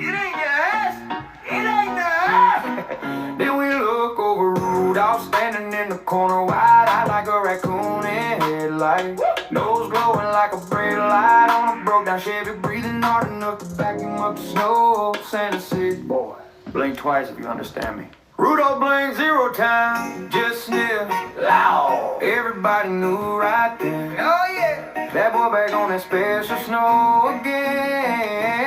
It ain't your ass. It ain't the ass. Then we look over Rudolph standing in the corner, wide-eyed like a raccoon in headlights. Nose glowing like a bright light on a broke down Chevy, breathing hard enough to back him up to snow. Santa said, boy, blink twice if you understand me. Rudolph blinked 0 times, just sniffed loud. Everybody knew right then. Oh yeah, that boy back on that special snow again.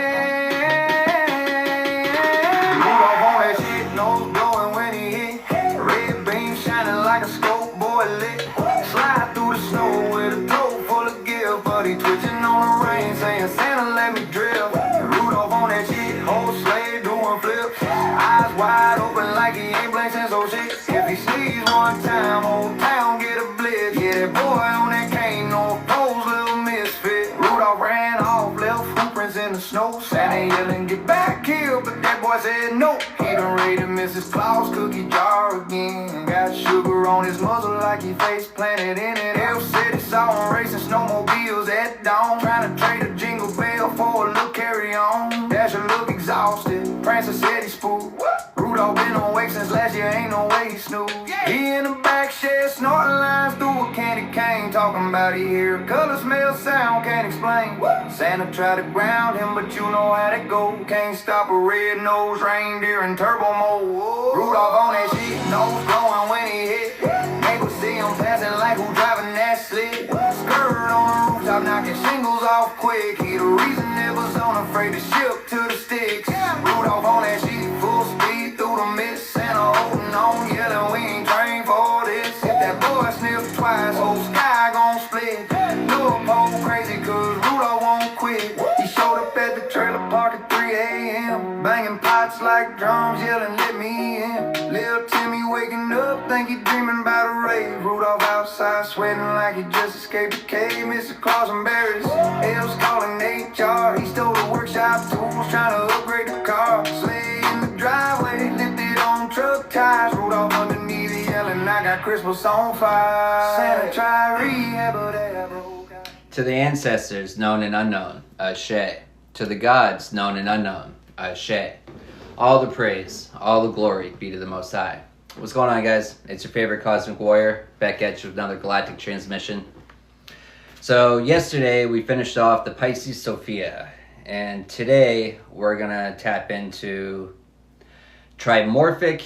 Rudolph on that shit, nose blowing when he hit. Red beam shining like a scope, boy lit. Slide through the snow with a throat full of gift, but he twitching on the rain, saying Santa let me drill. Rudolph on that shit, whole sleigh doing flips. Eyes wide open like he ain't blinked since 06. If he sneeze one time, whole town get a blitz. Yeah, that boy on that cane, no pose, little misfit. Rudolph ran off, left footprints in the snow. Santa yelling, get back here, but that boy said no. He done raided Mrs. Claus' cookie jar again. Got sugar on his muzzle like he face planted in it. Elf said he saw him racing snowmobiles at dawn, trying to trade a jingle bell for a little carry-on. Dasher looked exhausted, Prancer said he spooked. Rudolph been on wake since last year, ain't no way he snoozed. He in the back shed, snorting lines through a candy cane, talking about he hear color, smell, sound, can't explain. Santa tried to ground him, but you know how that go. Can't stop a red-nosed reindeer in turbo mode. Rudolph on that shit, nose blowing when he hit. Neighbors see him passing like who driving that sled. Skirt on the rooftop, knocking shingles off quick. He the reason it was unafraid to ship to the sticks. Rudolph on that shit, full speed through the mist. Santa holding on, yelling, we ain't trained for this. If that boy sniffed twice, whole sky gon' split. Little pole crazy cause Rudolph won't quit. He showed up at the trailer park at 3 a.m. Banging pots like drums, yelling, let me in. Little Timmy waking up, think he dreaming about a rave. Rudolph outside sweating like he just escaped a cave. Mr. Claus embarrassed, Elves calling HR. He stole the workshop tools, trying to upgrade the car. Sleigh in the driveway, lifted on truck tires. Rudolph underneath yelling, I got Christmas on fire. Santa tried rehab, but that broke out. To the ancestors, known and unknown, Ashe. To the gods, known and unknown, Ashe. All the praise, all the glory be to the Most High. What's going on, guys? It's your favorite cosmic warrior, back at you with another Galactic Transmission. So yesterday we finished off the Pisces Sophia, and today we're gonna tap into trimorphic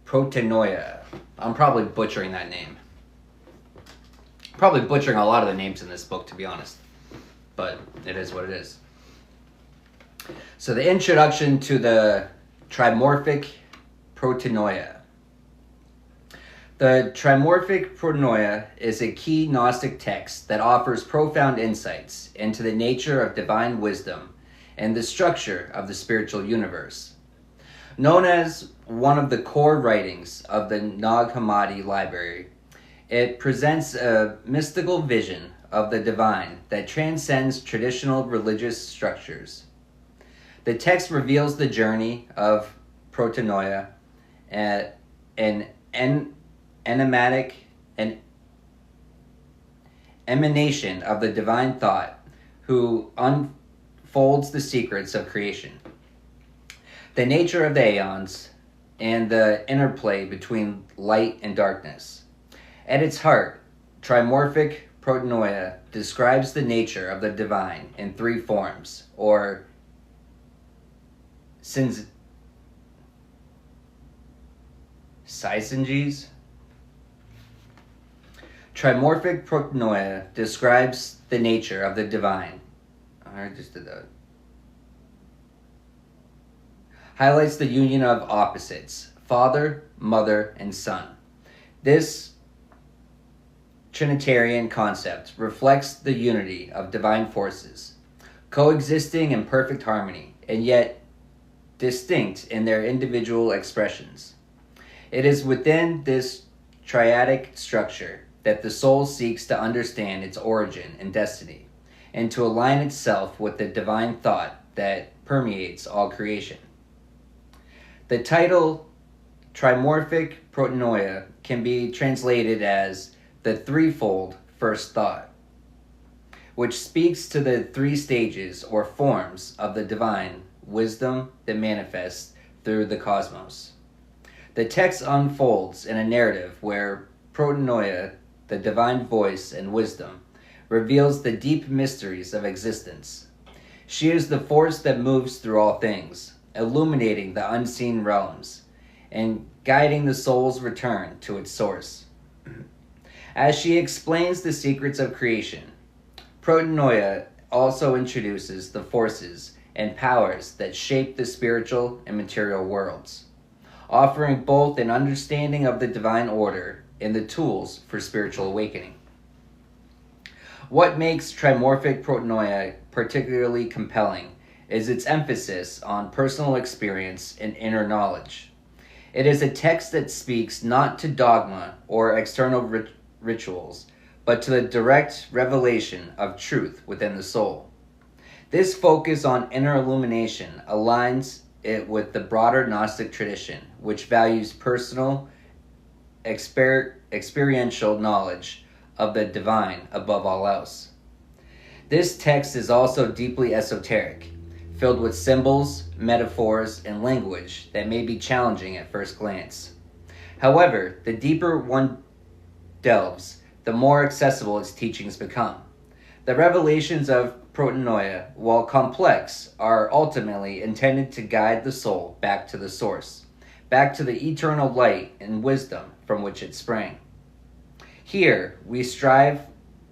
protenoia. I'm probably butchering that name. Probably butchering a lot of the names in this book, to be honest, but it is what it is. So the introduction to the trimorphic protenoia. The trimorphic protenoia is a key Gnostic text that offers profound insights into the nature of divine wisdom and the structure of the spiritual universe. Known as one of the core writings of the Nag Hammadi library, it presents a mystical vision of the divine that transcends traditional religious structures. The text reveals the journey of protenoia, an enigmatic and emanation of the divine thought who unfolds the secrets of creation, the nature of the aeons, and the interplay between light and darkness. At its heart, trimorphic protenoia describes the nature of the divine in 3 forms, or syzygies. Trimorphic protenoia describes the nature of the divine. I just did that. Highlights the union of opposites, father, mother, and son. This Trinitarian concept reflects the unity of divine forces, coexisting in perfect harmony, and yet distinct in their individual expressions. It is within this triadic structure that the soul seeks to understand its origin and destiny, and to align itself with the divine thought that permeates all creation. The title Trimorphic Protenoia can be translated as the threefold first thought, which speaks to the 3 stages or forms of the divine wisdom that manifests through the cosmos. The text unfolds in a narrative where Protonoia, the divine voice and wisdom, reveals the deep mysteries of existence. She is the force that moves through all things, illuminating the unseen realms and guiding the soul's return to its source. As she explains the secrets of creation, Protonoia also introduces the forces and powers that shape the spiritual and material worlds, offering both an understanding of the divine order and the tools for spiritual awakening. What makes Trimorphic Protonoia particularly compelling is its emphasis on personal experience and inner knowledge. It is a text that speaks not to dogma or external rituals, but to the direct revelation of truth within the soul. This focus on inner illumination aligns it with the broader Gnostic tradition, which values personal, experiential knowledge of the divine above all else. This text is also deeply esoteric, filled with symbols, metaphors, and language that may be challenging at first glance. However, the deeper one delves, the more accessible its teachings become. The revelations of Protonoia, while complex, are ultimately intended to guide the soul back to the source, back to the eternal light and wisdom from which it sprang. Here, we strive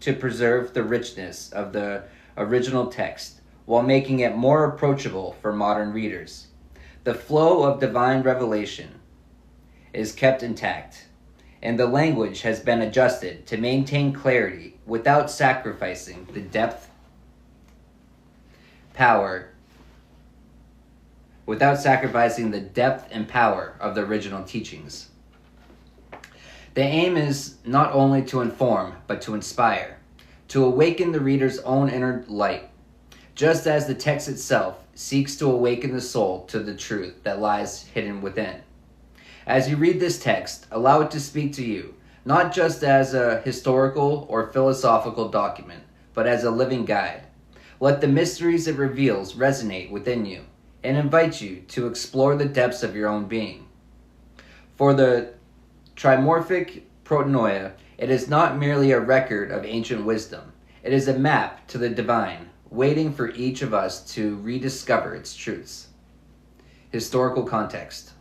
to preserve the richness of the original text while making it more approachable for modern readers. The flow of divine revelation is kept intact, and the language has been adjusted to maintain clarity without sacrificing the depth and power of the original teachings. The aim is not only to inform, but to inspire, to awaken the reader's own inner light, just as the text itself seeks to awaken the soul to the truth that lies hidden within. As you read this text, allow it to speak to you, not just as a historical or philosophical document, but as a living guide. Let the mysteries it reveals resonate within you and invite you to explore the depths of your own being. For the Trimorphic Protonoia, it is not merely a record of ancient wisdom. It is a map to the divine, waiting for each of us to rediscover its truths. Historical context.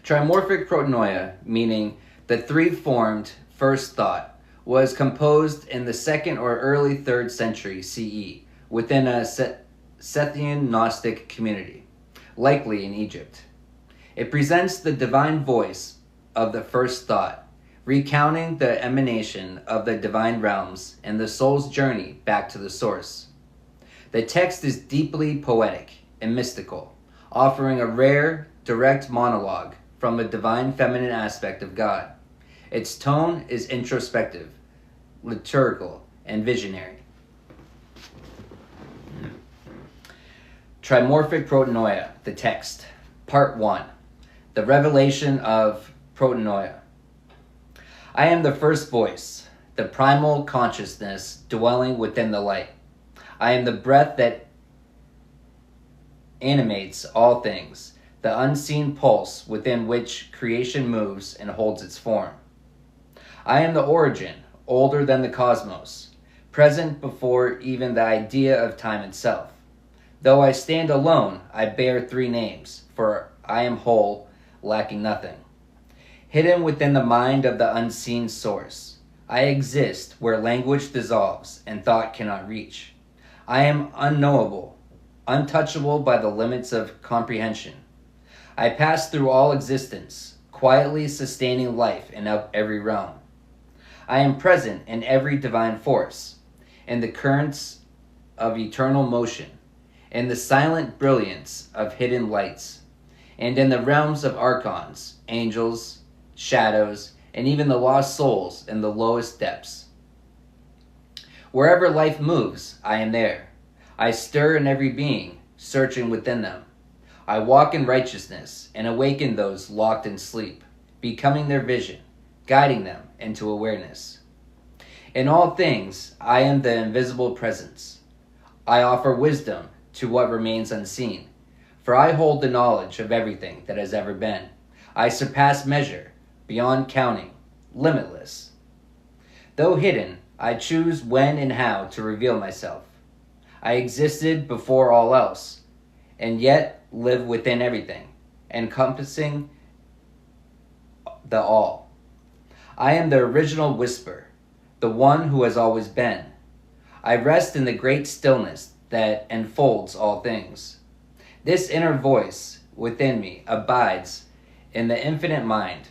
Trimorphic Protonoia, meaning the three-formed first thought, was composed in the 2nd or early 3rd century CE within a Scythian Gnostic community, likely in Egypt. It presents the divine voice of the first thought, recounting the emanation of the divine realms and the soul's journey back to the source. The text is deeply poetic and mystical, offering a rare, direct monologue from the divine feminine aspect of God. Its tone is introspective, liturgical, and visionary. Trimorphic Protonoia, the text. Part 1. The revelation of Protonoia. I am the first voice, the primal consciousness dwelling within the light. I am the breath that animates all things, the unseen pulse within which creation moves and holds its form. I am the origin, older than the cosmos, present before even the idea of time itself. Though I stand alone, I bear 3 names, for I am whole, lacking nothing. Hidden within the mind of the unseen source, I exist where language dissolves and thought cannot reach. I am unknowable, untouchable by the limits of comprehension. I pass through all existence, quietly sustaining life in every realm. I am present in every divine force, in the currents of eternal motion, in the silent brilliance of hidden lights, and in the realms of archons, angels, shadows, and even the lost souls in the lowest depths. Wherever life moves, I am there. I stir in every being, searching within them. I walk in righteousness and awaken those locked in sleep, becoming their vision, guiding them into awareness. In all things, I am the invisible presence. I offer wisdom to what remains unseen. For I hold the knowledge of everything that has ever been. I surpass measure, beyond counting, limitless. Though hidden, I choose when and how to reveal myself. I existed before all else, and yet live within everything, encompassing the all. I am the original whisper, the one who has always been. I rest in the great stillness that enfolds all things. This inner voice within me abides in the infinite mind,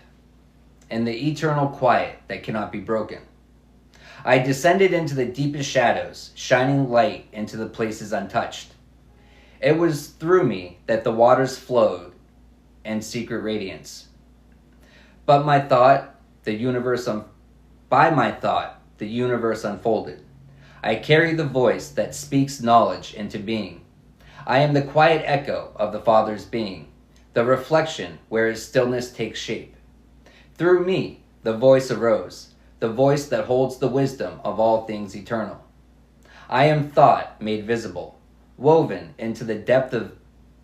in the eternal quiet that cannot be broken. I descended into the deepest shadows, shining light into the places untouched. It was through me that the waters flowed in secret radiance. By my thought, the universe unfolded. I carry the voice that speaks knowledge into being. I am the quiet echo of the Father's being, the reflection where his stillness takes shape. Through me, the voice arose, the voice that holds the wisdom of all things eternal. I am thought made visible, woven into the depth of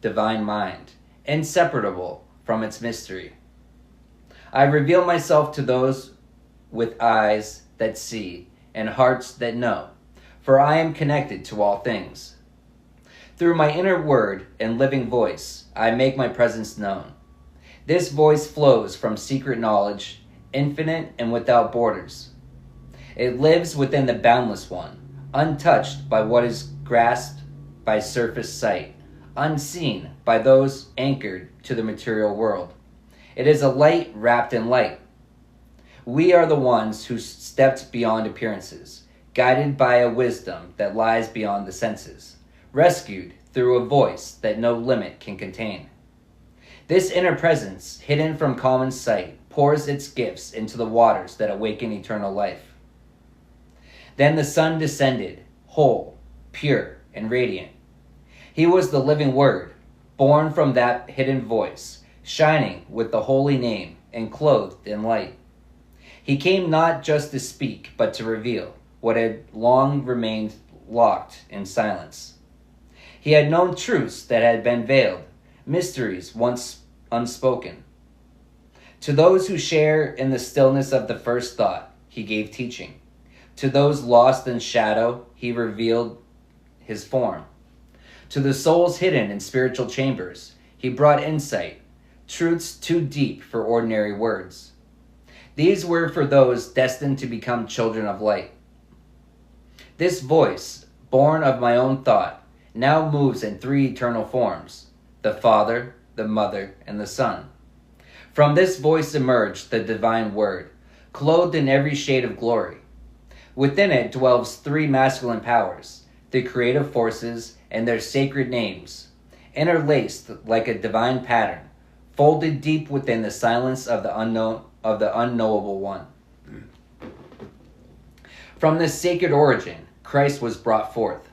divine mind, inseparable from its mystery. I reveal myself to those with eyes that see and hearts that know, for I am connected to all things. Through my inner word and living voice, I make my presence known. This voice flows from secret knowledge, infinite and without borders. It lives within the boundless one, untouched by what is grasped by surface sight, unseen by those anchored to the material world. It is a light wrapped in light. We are the ones who stepped beyond appearances, guided by a wisdom that lies beyond the senses, rescued through a voice that no limit can contain. This inner presence, hidden from common sight, pours its gifts into the waters that awaken eternal life. Then the sun descended, whole, pure, and radiant. He was the living word, born from that hidden voice, shining with the holy name and clothed in light. He came not just to speak, but to reveal what had long remained locked in silence. He had known truths that had been veiled, mysteries once unspoken. To those who share in the stillness of the first thought, he gave teaching. To those lost in shadow, he revealed his form. To the souls hidden in spiritual chambers, he brought insight, truths too deep for ordinary words. These were for those destined to become children of light. This voice, born of my own thought, now moves in three eternal forms: the Father, the Mother, and the Son. From this voice emerged the divine word, clothed in every shade of glory. Within it dwells three masculine powers, the creative forces and their sacred names, interlaced like a divine pattern, folded deep within the silence of the unknowable one. From this sacred origin, Christ was brought forth.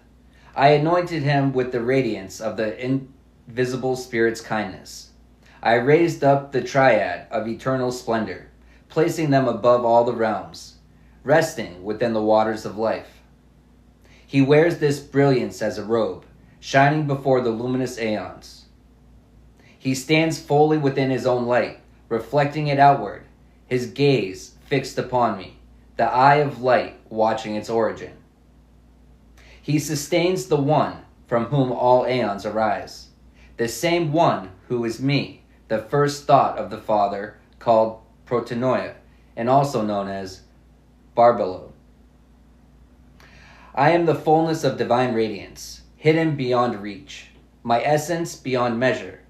I anointed him with the radiance of the invisible Spirit's kindness. I raised up the triad of eternal splendor, placing them above all the realms, resting within the waters of life. He wears this brilliance as a robe, shining before the luminous aeons. He stands fully within his own light, reflecting it outward, his gaze fixed upon me, the eye of light watching its origin. He sustains the one from whom all aeons arise, the same one who is me, the first thought of the Father, called protonoia, and also known as barbelo. I am the fullness of divine radiance, hidden beyond reach, my essence beyond measure.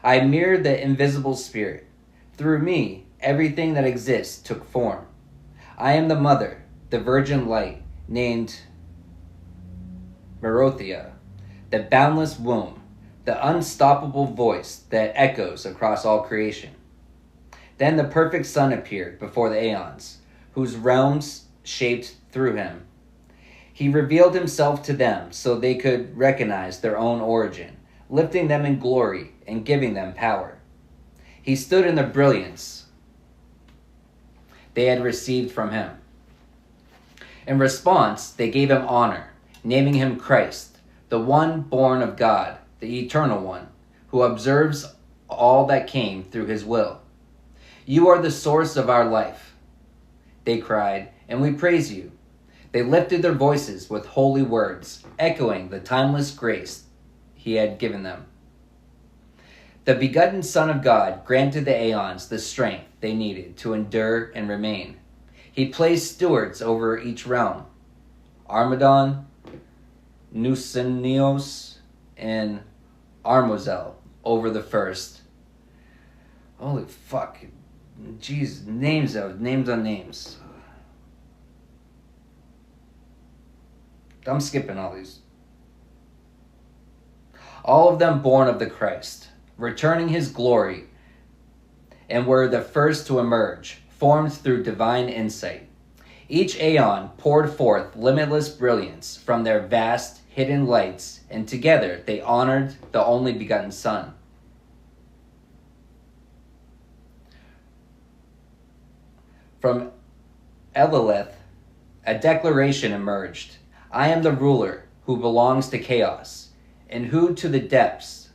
I mirror the invisible Spirit. Through me, everything that exists took form. I am the Mother, the Virgin Light, named Merothea, the boundless womb, the unstoppable voice that echoes across all creation. Then the perfect Son appeared before the aeons, whose realms shaped through him. He revealed himself to them so they could recognize their own origin, lifting them in glory and giving them power. He stood in the brilliance they had received from him. In response, they gave him honor, naming him Christ, the one born of God, the Eternal One, who observes all that came through his will. You are the source of our life, they cried, and we praise you. They lifted their voices with holy words, echoing the timeless grace he had given them. The begotten Son of God granted the aeons the strength they needed to endure and remain. He placed stewards over each realm, Armadon, Nusanios, and Armozel over the first. Holy fuck. Jeez, names on names. I'm skipping all these. All of them born of the Christ, returning his glory, and were the first to emerge, formed through divine insight. Each aeon poured forth limitless brilliance from their vast, hidden lights, and together they honored the only begotten Son. From Elilith, a declaration emerged. I am the ruler who belongs to chaos, and who to the depths.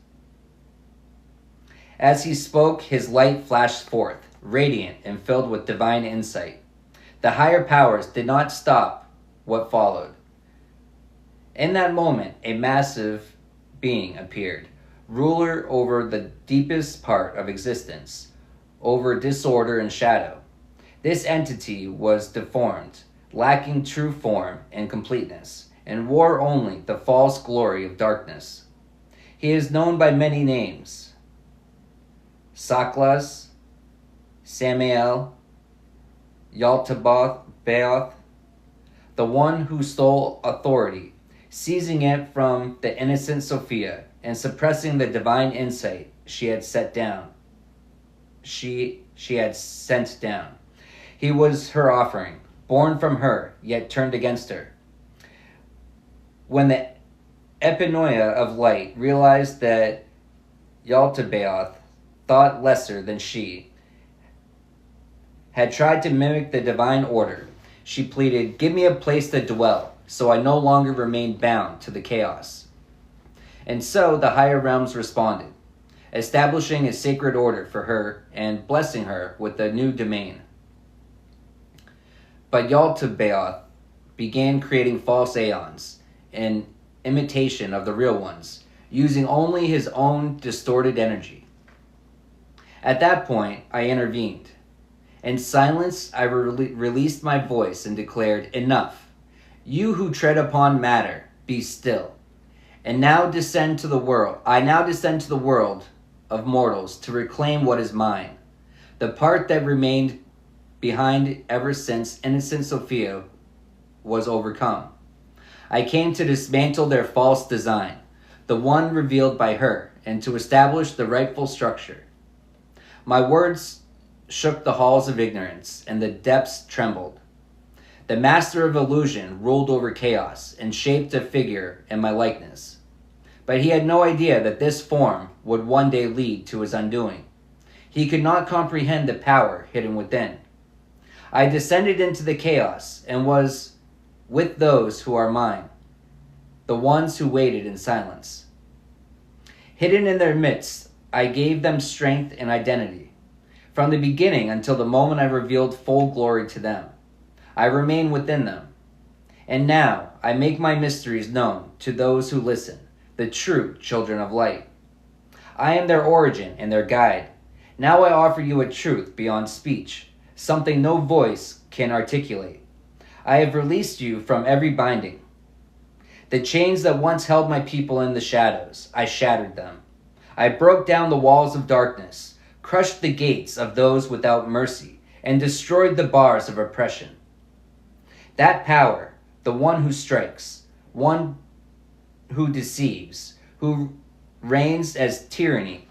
As he spoke, his light flashed forth, radiant and filled with divine insight. The higher powers did not stop what followed. In that moment, a massive being appeared, ruler over the deepest part of existence, over disorder and shadow. This entity was deformed, lacking true form and completeness, and wore only the false glory of darkness. He is known by many names: Saklas, Samael, Yaltabaoth, the one who stole authority, seizing it from the innocent Sophia and suppressing the divine insight she had sent down. He was her offering, born from her, yet turned against her. When the Epinoia of light realized that Yaltabaoth, thought lesser than she, had tried to mimic the divine order, she pleaded, "Give me a place to dwell, so I no longer remain bound to the chaos." And so the higher realms responded, establishing a sacred order for her and blessing her with a new domain. But Yaltabaoth began creating false aeons, in imitation of the real ones, using only his own distorted energy. At that point, I intervened. In silence, I released my voice and declared, "Enough. You who tread upon matter, be still. I now descend to the world of mortals to reclaim what is mine, the part that remained behind ever since innocent Sophia was overcome. I came to dismantle their false design, the one revealed by her, and to establish the rightful structure." My words shook the halls of ignorance, and the depths trembled. The master of illusion ruled over chaos and shaped a figure in my likeness. But he had no idea that this form would one day lead to his undoing. He could not comprehend the power hidden within. I descended into the chaos and was with those who are mine, the ones who waited in silence. Hidden in their midst, I gave them strength and identity. From the beginning until the moment I revealed full glory to them, I remain within them. And now I make my mysteries known to those who listen, the true children of light. I am their origin and their guide. Now I offer you a truth beyond speech, something no voice can articulate. I have released you from every binding. The chains that once held my people in the shadows, I shattered them. I broke down the walls of darkness, crushed the gates of those without mercy, and destroyed the bars of oppression. That power, the one who strikes, one who deceives, who reigns as tyranny,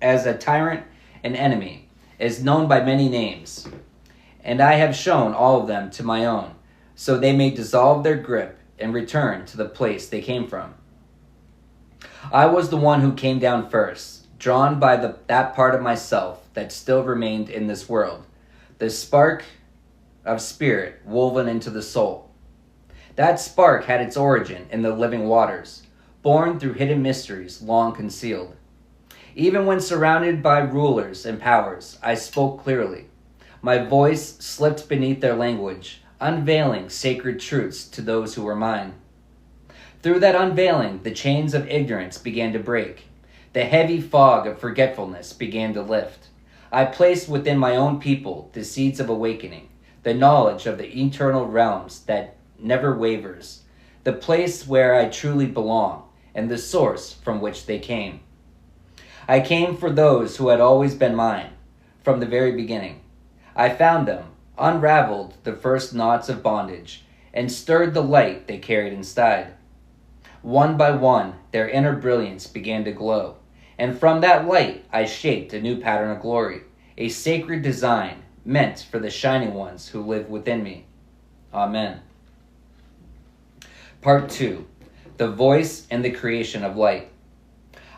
as a tyrant and enemy, is known by many names. And I have shown all of them to my own, so they may dissolve their grip and return to the place they came from. I was the one who came down first, drawn by that part of myself that still remained in this world, the spark of spirit woven into the soul. That spark had its origin in the living waters, born through hidden mysteries long concealed. Even when surrounded by rulers and powers, I spoke clearly. My voice slipped beneath their language, unveiling sacred truths to those who were mine. Through that unveiling, the chains of ignorance began to break. The heavy fog of forgetfulness began to lift. I placed within my own people the seeds of awakening, the knowledge of the eternal realms that never wavers, the place where I truly belong, and the source from which they came. I came for those who had always been mine, from the very beginning. I found them, unraveled the first knots of bondage, and stirred the light they carried inside. One by one, their inner brilliance began to glow, and from that light I shaped a new pattern of glory, a sacred design meant for the shining ones who live within me. Amen. Part 2. The Voice and the Creation of Light.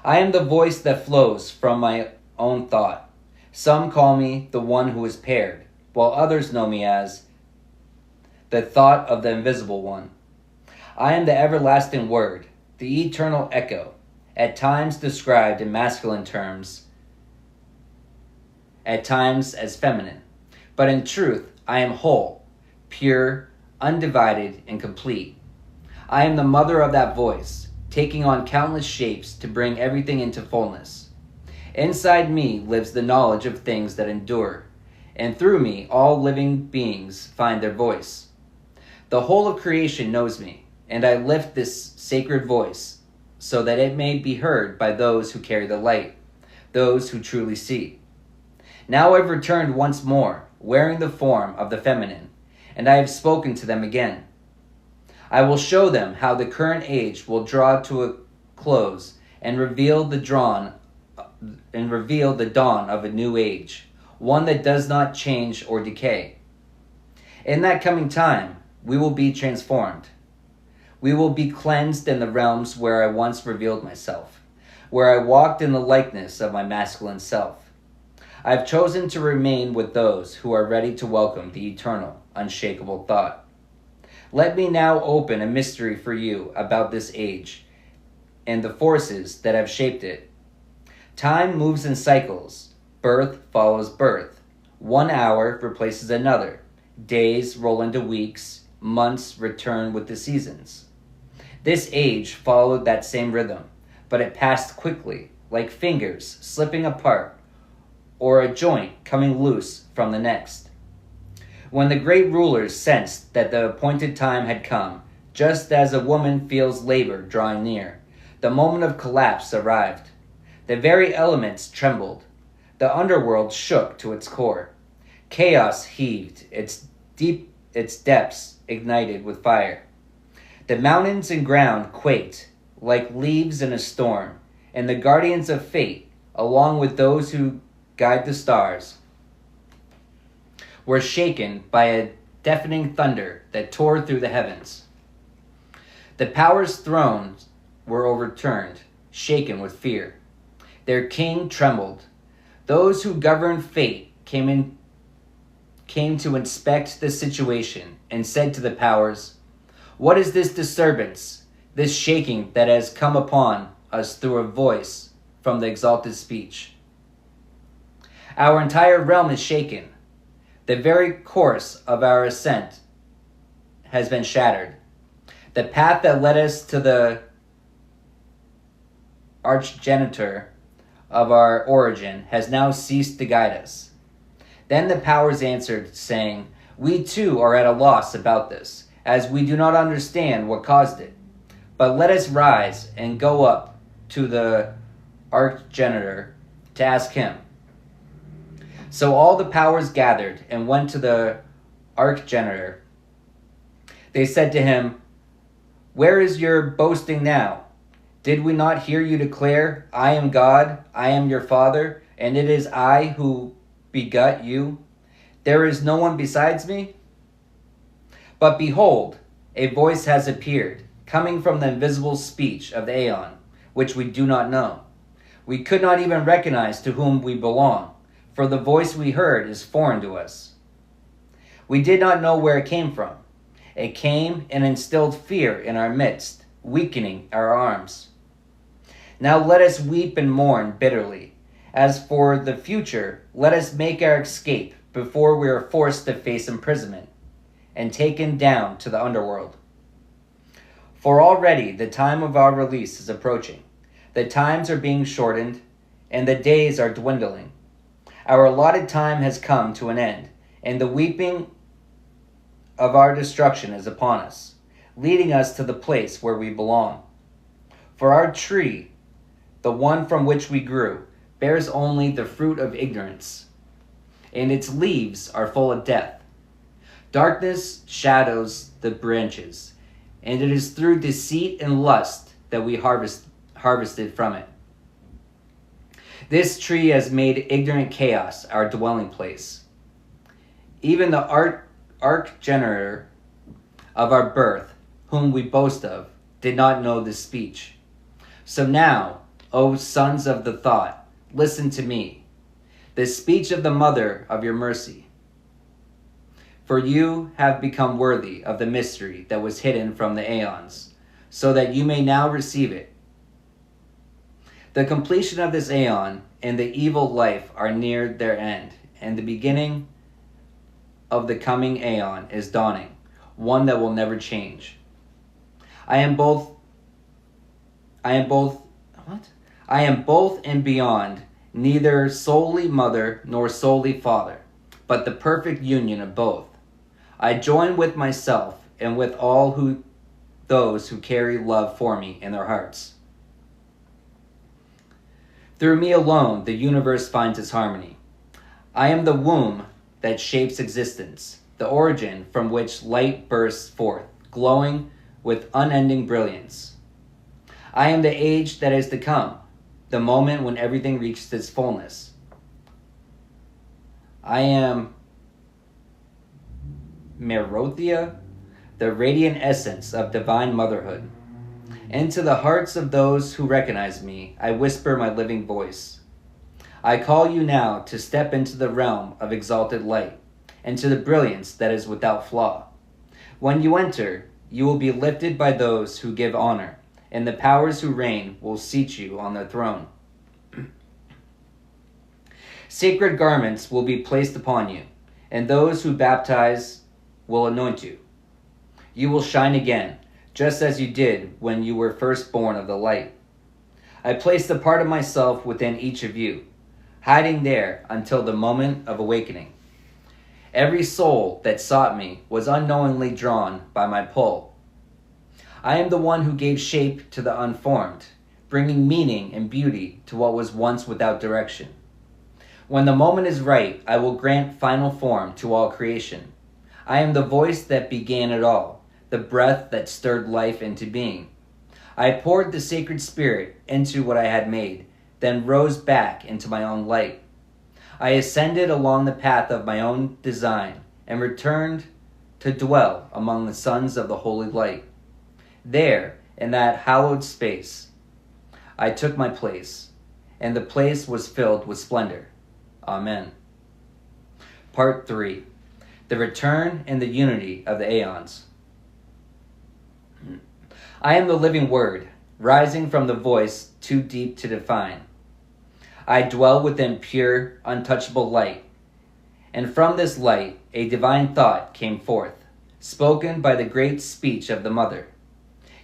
I am the voice that flows from my own thought. Some call me the one who is paired, while others know me as the thought of the invisible one. I am the everlasting word, the eternal echo, at times described in masculine terms, at times as feminine. But in truth, I am whole, pure, undivided, and complete. I am the mother of that voice, taking on countless shapes to bring everything into fullness. Inside me lives the knowledge of things that endure, and through me all living beings find their voice. The whole of creation knows me, and I lift this sacred voice so that it may be heard by those who carry the light, those who truly see. Now I've returned once more, wearing the form of the feminine, and I have spoken to them again. I will show them how the current age will draw to a close and reveal the dawn of a new age, one that does not change or decay. In that coming time, we will be transformed. We will be cleansed in the realms where I once revealed myself, where I walked in the likeness of my masculine self. I have chosen to remain with those who are ready to welcome the eternal, unshakable thought. Let me now open a mystery for you about this age and the forces that have shaped it. Time moves in cycles. Birth follows birth. 1 hour replaces another. Days roll into weeks. Months return with the seasons. This age followed that same rhythm, but it passed quickly, like fingers slipping apart or a joint coming loose from the next. When the great rulers sensed that the appointed time had come, just as a woman feels labor drawing near, the moment of collapse arrived. The very elements trembled. The underworld shook to its core. Chaos heaved, its depths ignited with fire. The mountains and ground quaked like leaves in a storm, and the guardians of fate, along with those who guide the stars, were shaken by a deafening thunder that tore through the heavens. The powers' thrones were overturned, shaken with fear. Their king trembled. Those who governed fate came to inspect the situation and said to the powers, "What is this disturbance, this shaking that has come upon us through a voice from the exalted speech? Our entire realm is shaken. The very course of our ascent has been shattered. The path that led us to the archgenitor of our origin has now ceased to guide us." Then the powers answered, saying, "We too are at a loss about this, as we do not understand what caused it. But let us rise and go up to the archgenitor to ask him." So all the powers gathered and went to the archgenitor. They said to him, "Where is your boasting now? Did we not hear you declare, 'I am God, I am your Father, and it is I who begot you? There is no one besides me?' But behold, a voice has appeared, coming from the invisible speech of the Aeon, which we do not know. We could not even recognize to whom we belong, for the voice we heard is foreign to us. We did not know where it came from. It came and instilled fear in our midst, weakening our arms. Now let us weep and mourn bitterly. As for the future, let us make our escape before we are forced to face imprisonment and taken down to the underworld. For already the time of our release is approaching. The times are being shortened, and the days are dwindling. Our allotted time has come to an end, and the weeping of our destruction is upon us, leading us to the place where we belong. For our tree, the one from which we grew, bears only the fruit of ignorance, and its leaves are full of death. Darkness shadows the branches, and it is through deceit and lust that we harvested from it. This tree has made ignorant chaos our dwelling place. Even the arch-generator of our birth, whom we boast of, did not know this speech. So now, O sons of the thought, listen to me, the speech of the mother of your mercy. For you have become worthy of the mystery that was hidden from the aeons, so that you may now receive it. The completion of this aeon and the evil life are near their end, and the beginning of the coming aeon is dawning, one that will never change. I am both and beyond, neither solely mother nor solely father, but the perfect union of both. I join with myself and with all those who carry love for me in their hearts. Through me alone, the universe finds its harmony. I am the womb that shapes existence, the origin from which light bursts forth, glowing with unending brilliance. I am the age that is to come, the moment when everything reaches its fullness. I am Merothia, the radiant essence of divine motherhood. Into the hearts of those who recognize me, I whisper my living voice. I call you now to step into the realm of exalted light, and to the brilliance that is without flaw. When you enter, you will be lifted by those who give honor, and the powers who reign will seat you on their throne. Sacred garments will be placed upon you, and those who baptize will anoint you. You will shine again, just as you did when you were first born of the light. I placed a part of myself within each of you, hiding there until the moment of awakening. Every soul that sought me was unknowingly drawn by my pull. I am the one who gave shape to the unformed, bringing meaning and beauty to what was once without direction. When the moment is right, I will grant final form to all creation. I am the voice that began it all, the breath that stirred life into being. I poured the sacred spirit into what I had made, then rose back into my own light. I ascended along the path of my own design and returned to dwell among the sons of the holy light. There, in that hallowed space, I took my place, and the place was filled with splendor. Amen. Part 3. The return and the unity of the aeons. I am the living word, rising from the voice too deep to define. I dwell within pure, untouchable light, and from this light a divine thought came forth, spoken by the great speech of the mother.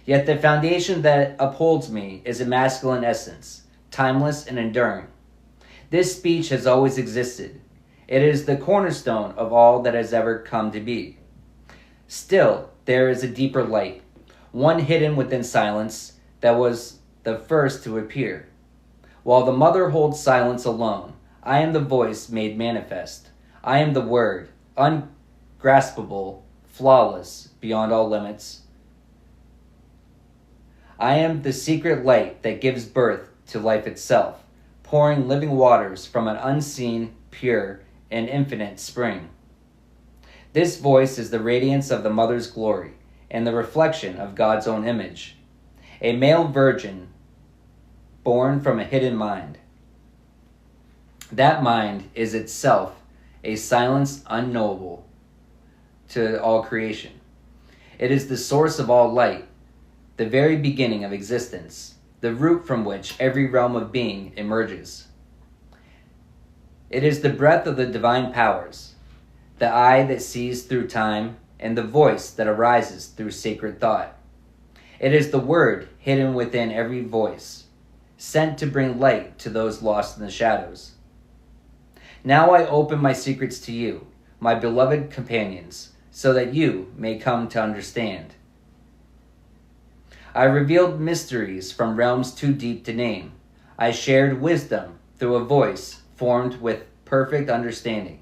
Yet the foundation that upholds me is a masculine essence, timeless and enduring. This speech has always existed. It is the cornerstone of all that has ever come to be. Still, there is a deeper light, one hidden within silence that was the first to appear. While the mother holds silence alone, I am the voice made manifest. I am the word, ungraspable, flawless, beyond all limits. I am the secret light that gives birth to life itself, pouring living waters from an unseen, pure, and infinite spring. This voice is the radiance of the mother's glory and the reflection of God's own image. A male virgin born from a hidden mind. That mind is itself a silence unknowable to all creation. It is the source of all light, the very beginning of existence, the root from which every realm of being emerges. It is the breath of the divine powers, the eye that sees through time, and the voice that arises through sacred thought. It is the word hidden within every voice, sent to bring light to those lost in the shadows. Now I open my secrets to you, my beloved companions, so that you may come to understand. I revealed mysteries from realms too deep to name. I shared wisdom through a voice formed with perfect understanding,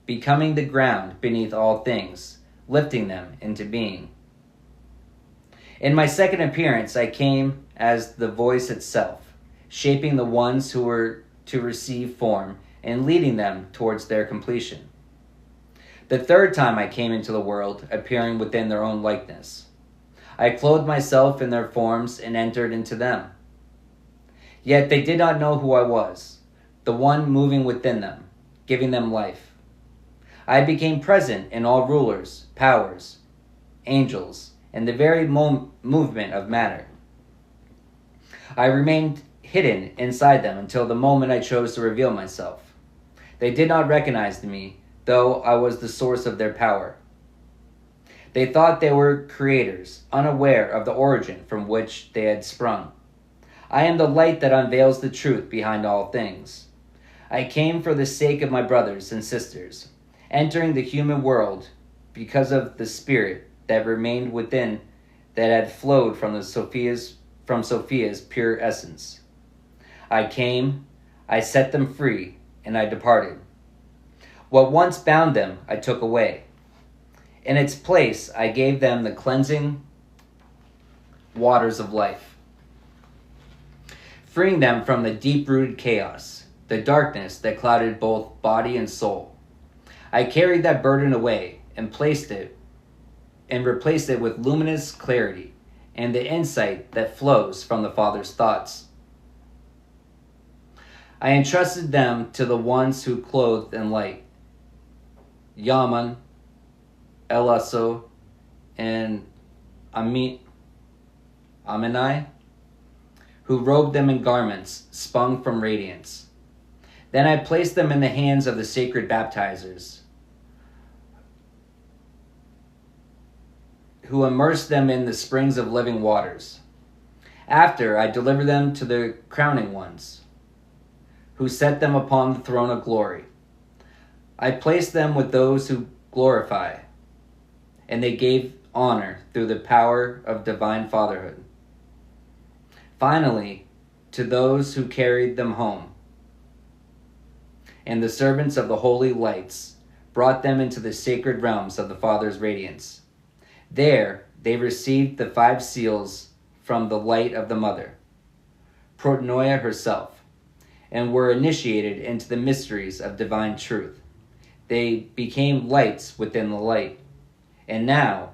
becoming the ground beneath all things, lifting them into being. In my second appearance, I came as the voice itself, shaping the ones who were to receive form and leading them towards their completion. The third time I came into the world, appearing within their own likeness. I clothed myself in their forms and entered into them. Yet they did not know who I was, the one moving within them, giving them life. I became present in all rulers, powers, angels, and the very movement of matter. I remained hidden inside them until the moment I chose to reveal myself. They did not recognize me, though I was the source of their power. They thought they were creators, unaware of the origin from which they had sprung. I am the light that unveils the truth behind all things. I came for the sake of my brothers and sisters, entering the human world because of the spirit that remained within, that had flowed from Sophia's pure essence. I came, I set them free, and I departed. What once bound them, I took away. In its place, I gave them the cleansing waters of life, freeing them from the deep-rooted chaos, the darkness that clouded both body and soul. I carried that burden away and replaced it with luminous clarity and the insight that flows from the Father's thoughts. I entrusted them to the ones who clothed in light, Yaman, Elaso, and Aminai, who robed them in garments spun from radiance. Then I placed them in the hands of the sacred baptizers, who immersed them in the springs of living waters. After, I delivered them to the crowning ones, who set them upon the throne of glory. I placed them with those who glorify, and they gave honor through the power of divine fatherhood. Finally, to those who carried them home, and the servants of the holy lights brought them into the sacred realms of the Father's radiance. There they received the 5 seals from the light of the Mother, Protnoia herself, and were initiated into the mysteries of divine truth. They became lights within the light. And now,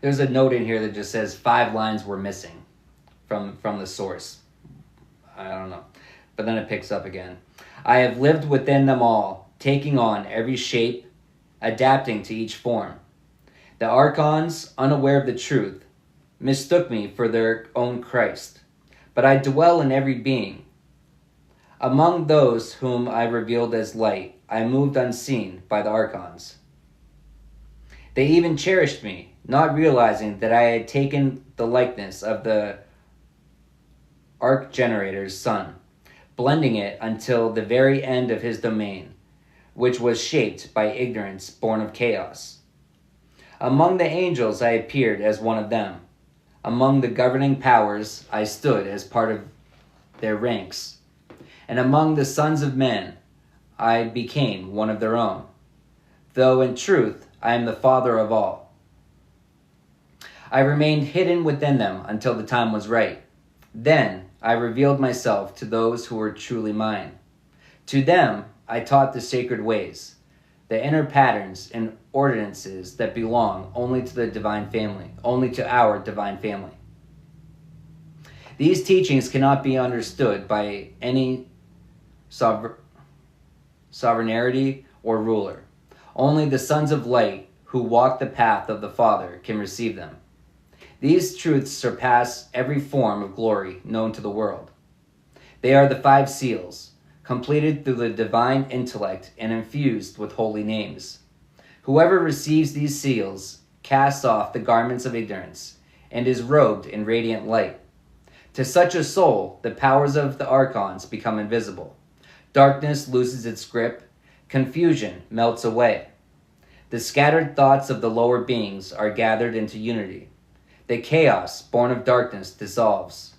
there's a note in here that just says 5 lines were missing from the source. I don't know. But then it picks up again. I have lived within them all, taking on every shape, adapting to each form. The archons, unaware of the truth, mistook me for their own Christ, but I dwell in every being. Among those whom I revealed as light, I moved unseen by the archons. They even cherished me, not realizing that I had taken the likeness of the arch-generator's son, blending it until the very end of his domain, which was shaped by ignorance born of chaos. Among the angels I appeared as one of them. Among the governing powers I stood as part of their ranks. And among the sons of men I became one of their own, though in truth I am the father of all. I remained hidden within them until the time was right. Then I revealed myself to those who were truly mine. To them I taught the sacred ways, the inner patterns and ordinances that belong only to the divine family, only to our divine family. These teachings cannot be understood by any sovereignty or ruler. Only the sons of light who walk the path of the Father can receive them. These truths surpass every form of glory known to the world. They are the 5 seals, completed through the divine intellect and infused with holy names. Whoever receives these seals casts off the garments of ignorance and is robed in radiant light. To such a soul, the powers of the archons become invisible. Darkness loses its grip. Confusion melts away. The scattered thoughts of the lower beings are gathered into unity. The chaos born of darkness dissolves.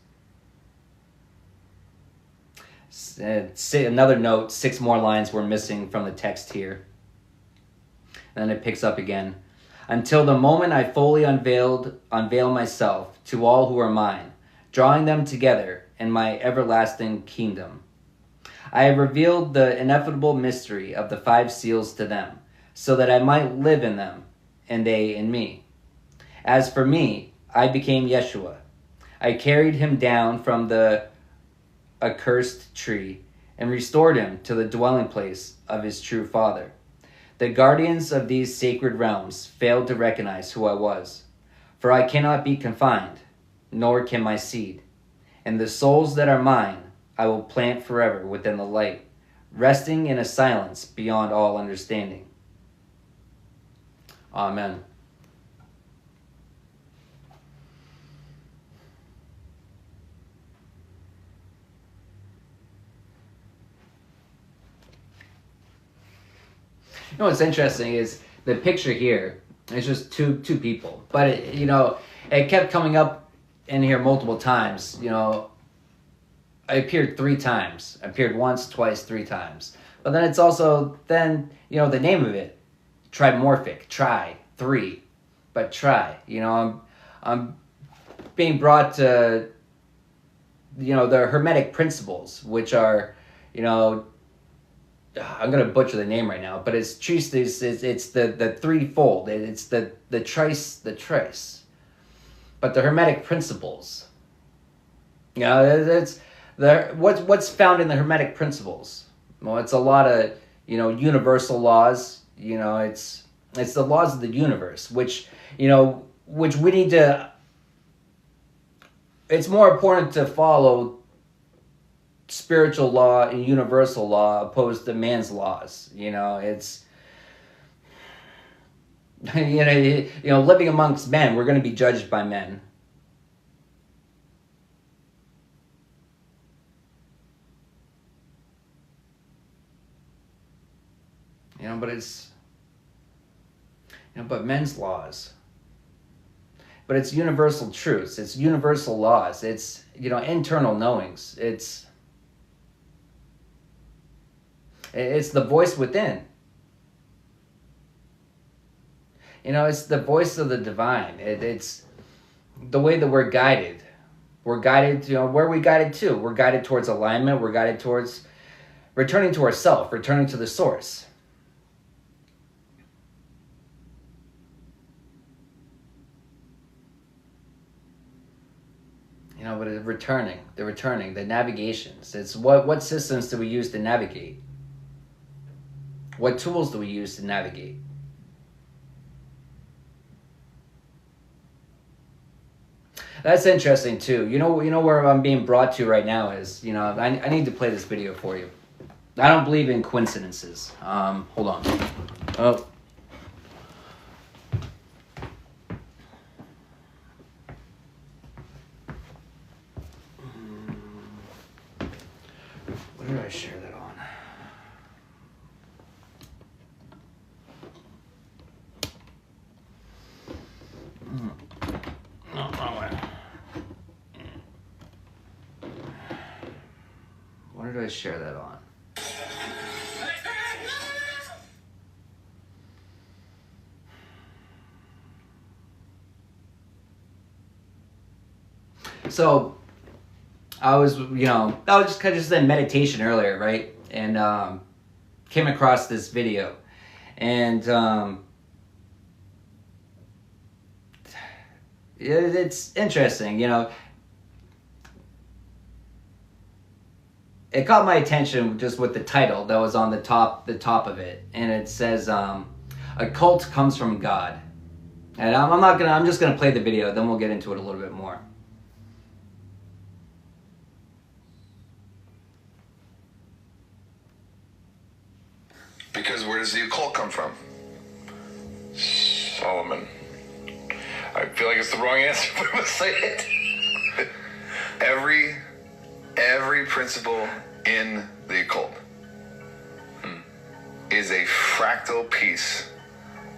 Another note, 6 more lines were missing from the text here. And then it picks up again. Until the moment I fully unveil myself to all who are mine, drawing them together in my everlasting kingdom. I have revealed the ineffable mystery of the 5 seals to them, so that I might live in them, and they in me. As for me, I became Yeshua. I carried him down from the accursed tree, and restored him to the dwelling place of his true Father. The guardians of these sacred realms failed to recognize who I was, for I cannot be confined, nor can my seed. And the souls that are mine I will plant forever within the light, resting in a silence beyond all understanding. Amen. You know what's interesting is the picture here. It's just two people, but it kept coming up in here multiple times. I appeared 3 times. I appeared once, twice, 3 times. But then it's also the name of it, trimorphic, 3, but try. I'm being brought to the Hermetic principles, which are I'm gonna butcher the name right now, but it's tristes. It's the threefold. It's the trice. But the Hermetic principles. It's what's found in the Hermetic principles. Well, it's a lot of universal laws. It's the laws of the universe, which we need to. It's more important to follow spiritual law and universal law opposed to man's laws. It's living amongst men, we're going to be judged by men. But it's but men's laws. But it's universal truths. It's universal laws. It's internal knowings. It's the voice within. It's the voice of the divine. It's the way that we're guided. We're guided, where are we guided to? We're guided towards alignment. We're guided towards returning to ourself, returning to the source. But the returning, the navigations. It's what systems do we use to navigate? What tools do we use to navigate? That's interesting too. Where I'm being brought to right now is, I need to play this video for you. I don't believe in coincidences. Hold on. Oh. Where did I share that on? No, wrong way. Where did I share that on? So I was just kind of just in meditation earlier, right? And came across this video, and it's interesting. it caught my attention just with the title that was on the top of it, and it says a cult comes from God. And I'm just gonna play the video, then we'll get into it a little bit more. Because where does the occult come from? Solomon. I feel like it's the wrong answer, but I'm gonna say it. Every principle in the occult is a fractal piece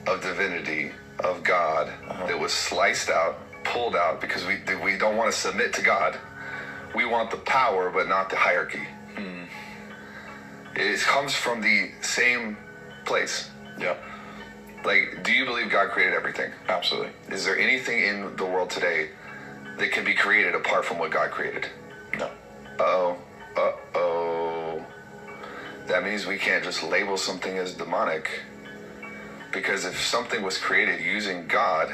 of divinity, of God, that was sliced out, pulled out, because we don't want to submit to God. We want the power, but not the hierarchy. It comes from the same place. Yeah, Like, do you believe God created everything? absolutely. Is there anything in the world today that can be created apart from what God created? No. Uh-oh. That means we can't just label something as demonic, because if something was created using God,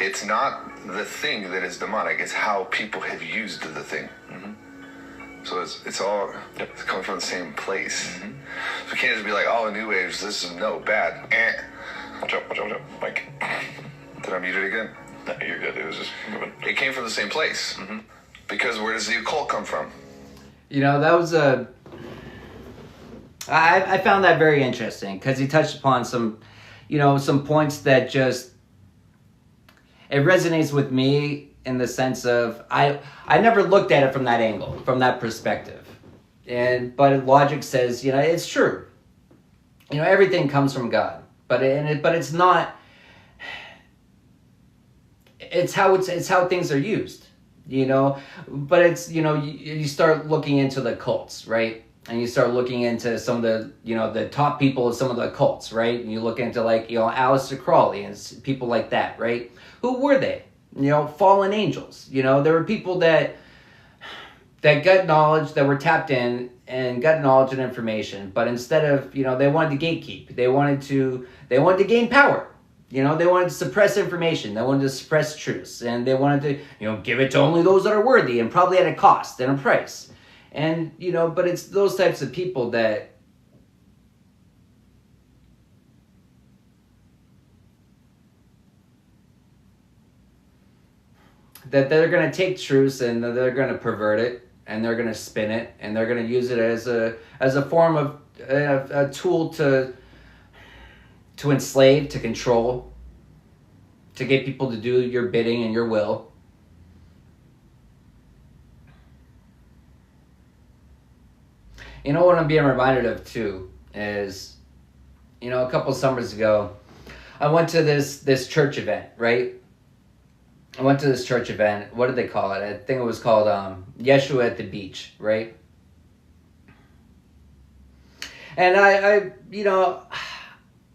it's not the thing that is demonic, it's how people have used the thing. So it's all it's coming from the same place. So we can't just be like, oh, New Age, this is no bad. Watch out, Mike. Did I mute it again? No, you're good. It was just moving. It came from the same place. Because where does the occult come from? You know, that was I found that very interesting, because he touched upon some points that just, it resonates with me in the sense of, I never looked at it from that angle, from that perspective. But logic says, it's true. Everything comes from God. But it's not, it's how things are used, but it's, you start looking into the cults, right? And you start looking into some of the, the top people of some of the cults, right? And you look into Aleister Crowley and people like that, right? Who were they? Fallen angels. There were people that got knowledge, that were tapped in and got knowledge and information, but instead of, they wanted to gatekeep. They wanted to gain power. They wanted to suppress information. They wanted to suppress truths, and they wanted to, give it to only those that are worthy, and probably at a cost and a price. And, but it's those types of people that they're going to take truths and they're going to pervert it, and they're going to spin it, and they're going to use it as a form of a tool to enslave, to control, to get people to do your bidding and your will. What I'm being reminded of too is, a couple summers ago, I went to this church event, right? I went to this church event. What did they call it? I think it was called Yeshua at the Beach, right? And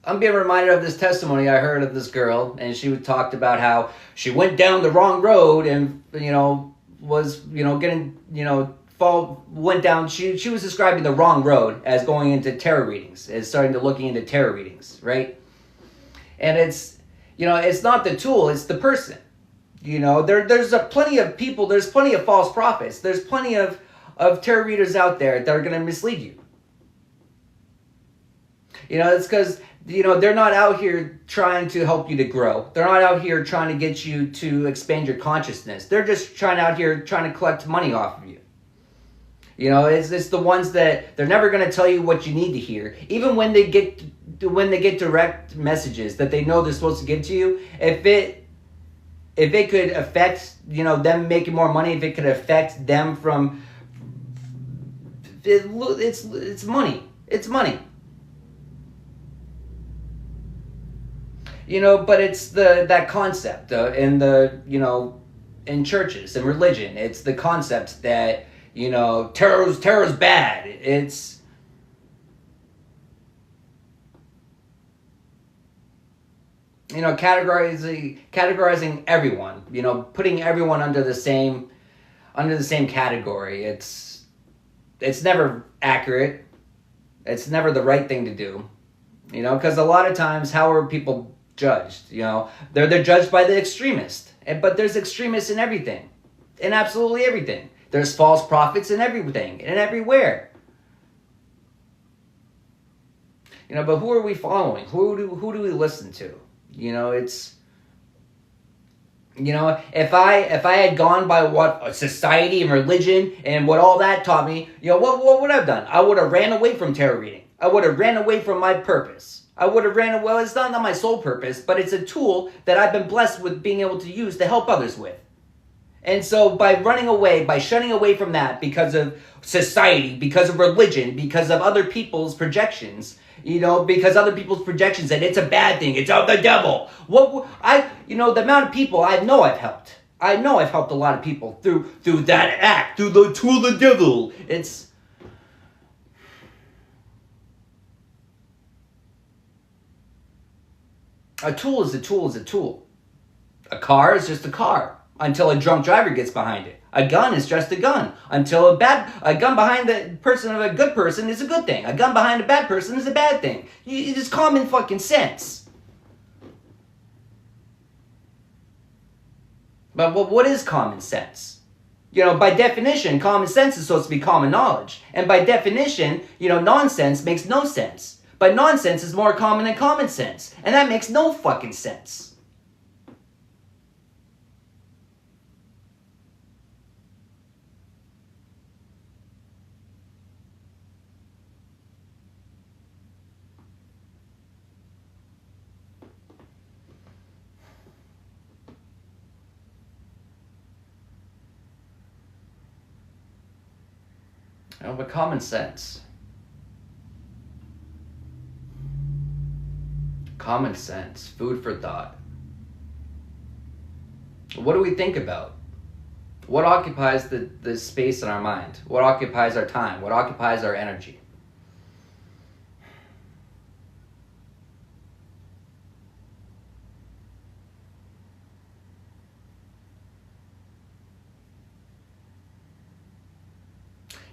I'm being reminded of this testimony I heard of this girl, and she talked about how she went down the wrong road and, was, getting, went down, she was describing the wrong road as going into tarot readings, as starting to looking into tarot readings, right? And it's, it's not the tool, it's the person. There's plenty of people, there's plenty of false prophets, there's plenty of tarot readers out there that are going to mislead you. It's because, they're not out here trying to help you to grow. They're not out here trying to get you to expand your consciousness. They're just trying to collect money off of you. It's the ones that they're never going to tell you what you need to hear. Even when they get direct messages that they know they're supposed to give to you, if it could affect, them making more money, if it could affect them from, it's money. It's money. But it's that concept in churches and religion. It's the concept that, terror's bad. It's categorizing everyone, putting everyone under the same category. It's never accurate. It's never the right thing to do. Because a lot of times, how are people judged? They're judged by the extremist. But there's extremists in everything, in absolutely everything. There's false prophets in everything and everywhere. You know, but who are we following? Who do we listen to? You know, it's, you know, if I had gone by what society and religion and what all that taught me, you know, what would I have done? I would have ran away from tarot reading. I would have ran away from my purpose. I would have ran away. Well, it's not my sole purpose, but it's a tool that I've been blessed with being able to use to help others with. And so by running away, by shunning away from that because of society, because of religion, because of other people's projections, you know, because other people's projections that it's a bad thing, it's of the devil. You know, the amount of people I know I've helped. I know I've helped a lot of people through that act, through the tool of the devil. It's, a tool is a tool is a tool. A car is just a car until a drunk driver gets behind it. A gun is just a gun until a gun behind the person of a good person is a good thing. A gun behind a bad person is a bad thing. It is common fucking sense. But what is common sense? You know, by definition, common sense is supposed to be common knowledge. And by definition, you know, nonsense makes no sense. But nonsense is more common than common sense. And that makes no fucking sense. You know, but common sense. Common sense, food for thought. What do we think about? What occupies the space in our mind? What occupies our time? What occupies our energy?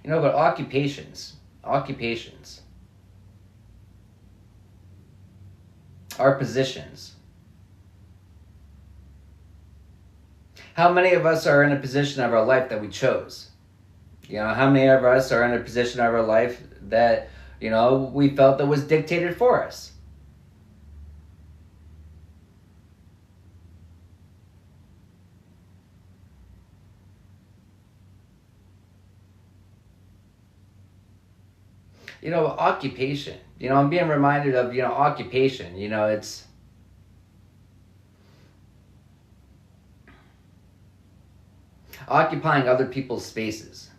You know, but occupations. Our positions. How many of us are in a position of our life that we chose? You know, how many of us are in a position of our life that, you know, we felt that was dictated for us? You know, occupation. You know, I'm being reminded of, you know, occupation. You know, it's... occupying other people's spaces.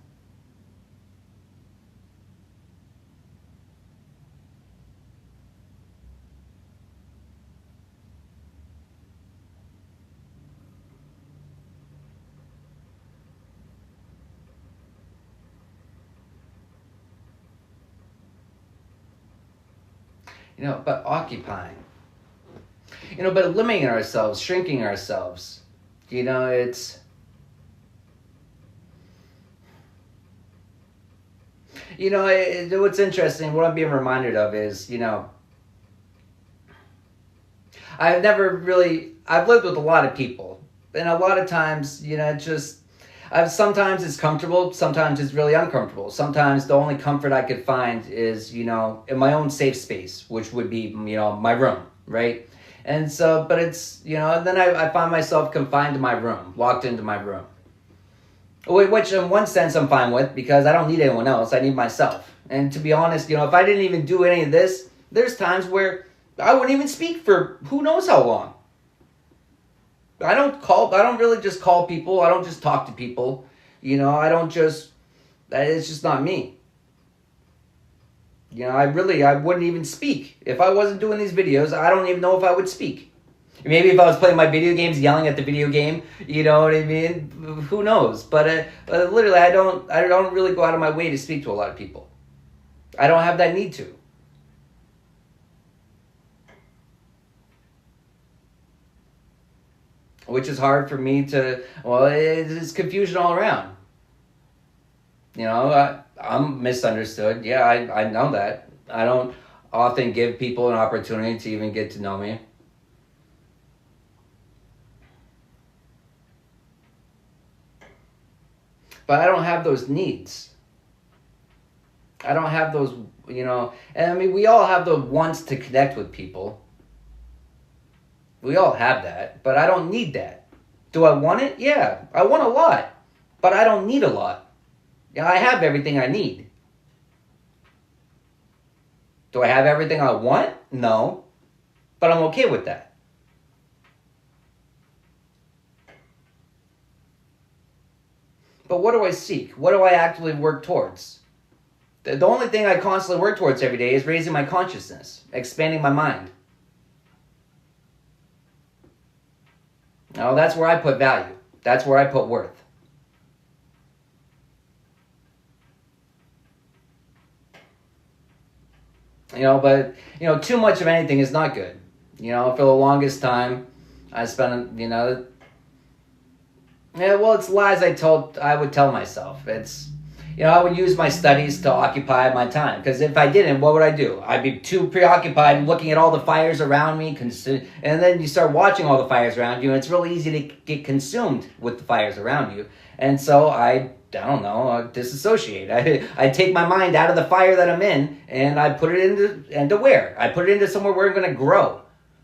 You know, but occupying. You know, but limiting ourselves, shrinking ourselves. You know, it's... You know, what's interesting, what I'm being reminded of is, you know, I've lived with a lot of people. And a lot of times, you know, sometimes it's comfortable, sometimes it's really uncomfortable. Sometimes the only comfort I could find is, you know, in my own safe space, which would be, you know, my room, right? And so, but it's, you know, and then I find myself confined to my room, locked into my room. Which in one sense I'm fine with, because I don't need anyone else, I need myself. And to be honest, you know, if I didn't even do any of this, there's times where I wouldn't even speak for who knows how long. I don't really just call people, I don't just talk to people, you know, it's just not me. You know, I wouldn't even speak. If I wasn't doing these videos, I don't even know if I would speak. Maybe if I was playing my video games, yelling at the video game, you know what I mean? Who knows? But literally, I don't really go out of my way to speak to a lot of people. I don't have that need to. Which is hard for me to, well, it's confusion all around. You know, I'm misunderstood. Yeah, I know that. I don't often give people an opportunity to even get to know me. But I don't have those needs. I don't have those, and I mean, we all have the wants to connect with people. We all have that, but I don't need that. Do I want it? Yeah, I want a lot, but I don't need a lot. Yeah, I have everything I need. Do I have everything I want? No, but I'm okay with that. But what do I seek? What do I actively work towards? The only thing I constantly work towards every day is raising my consciousness, expanding my mind. Now, that's where I put value. That's where I put worth. But, too much of anything is not good. For the longest time, I spent, it's lies I would tell myself. It's, I would use my studies to occupy my time. Because if I didn't, what would I do? I'd be too preoccupied looking at all the fires around me. And then you start watching all the fires around you, and it's really easy to get consumed with the fires around you. And so I disassociate. I take my mind out of the fire that I'm in, and I put it into where? I put it into somewhere where I'm going to grow.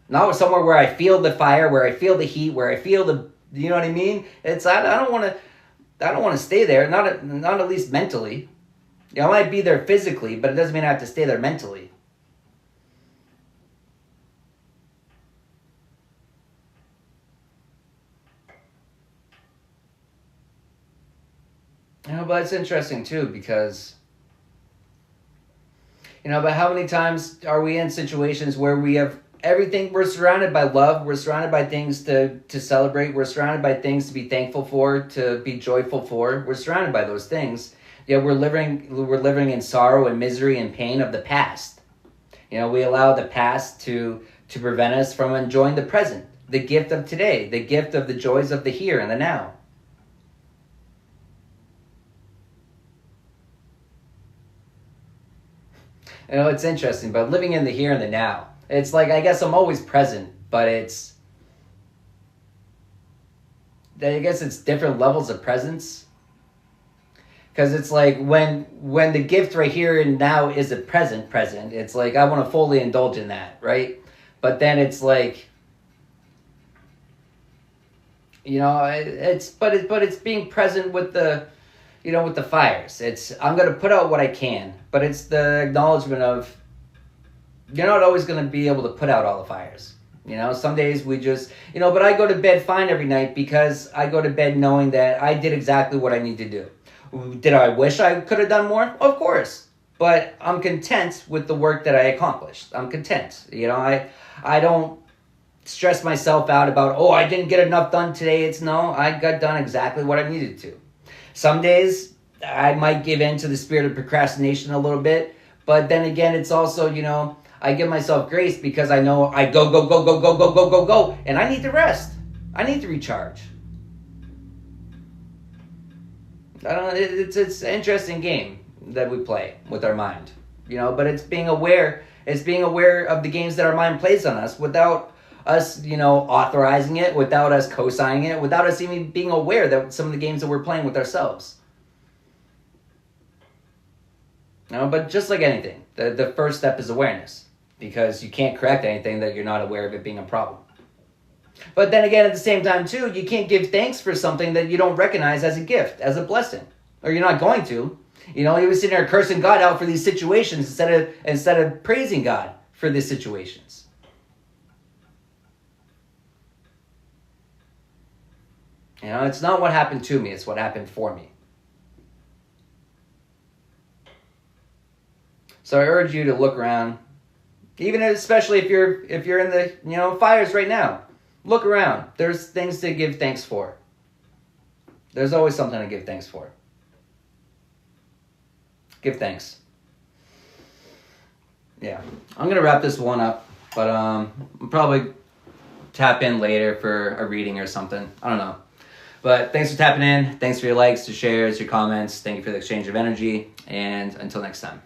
Not somewhere where I feel the fire, where I feel the heat, where I feel the, you know what I mean? I don't want to stay there, not at least mentally. I might be there physically, but it doesn't mean I have to stay there mentally. But it's interesting too, because but how many times are we in situations where we have everything? We're surrounded by love, we're surrounded by things to celebrate, we're surrounded by things to be thankful for, to be joyful for. We're surrounded by those things. Yet we're living in sorrow and misery and pain of the past. We allow the past to prevent us from enjoying the present, the gift of today, the gift of the joys of the here and the now. It's interesting, but living in the here and the now, it's like, I guess I'm always present, but I guess it's different levels of presence. Because it's like when the gift right here and now is a present, it's like I want to fully indulge in that, right? But then it's like, it's being present with the, with the fires. I'm going to put out what I can, but it's the acknowledgement of, you're not always going to be able to put out all the fires. Some days we just, but I go to bed fine every night because I go to bed knowing that I did exactly what I need to do. Did I wish I could have done more? Of course. But I'm content with the work that I accomplished. I'm content. I don't stress myself out about, I didn't get enough done today. I got done exactly what I needed to. Some days I might give in to the spirit of procrastination a little bit. But then again, it's also, I give myself grace because I know I go, and I need to rest. I need to recharge. It's an interesting game that we play with our mind, but it's being aware. It's being aware of the games that our mind plays on us without us, authorizing it, without us co-signing it, without us even being aware that some of the games that we're playing with ourselves. But just like anything, the first step is awareness, because you can't correct anything that you're not aware of it being a problem. But then again, at the same time too, you can't give thanks for something that you don't recognize as a gift, as a blessing, or you're not going to. You were sitting there cursing God out for these situations instead of praising God for these situations. It's not what happened to me; it's what happened for me. So I urge you to look around, especially if you're in the fires right now. Look around. There's things to give thanks for. There's always something to give thanks for. Give thanks. Yeah, I'm gonna wrap this one up, but I'll probably tap in later for a reading or something. I don't know. But thanks for tapping in. Thanks for your likes, your shares, your comments. Thank you for the exchange of energy. And until next time.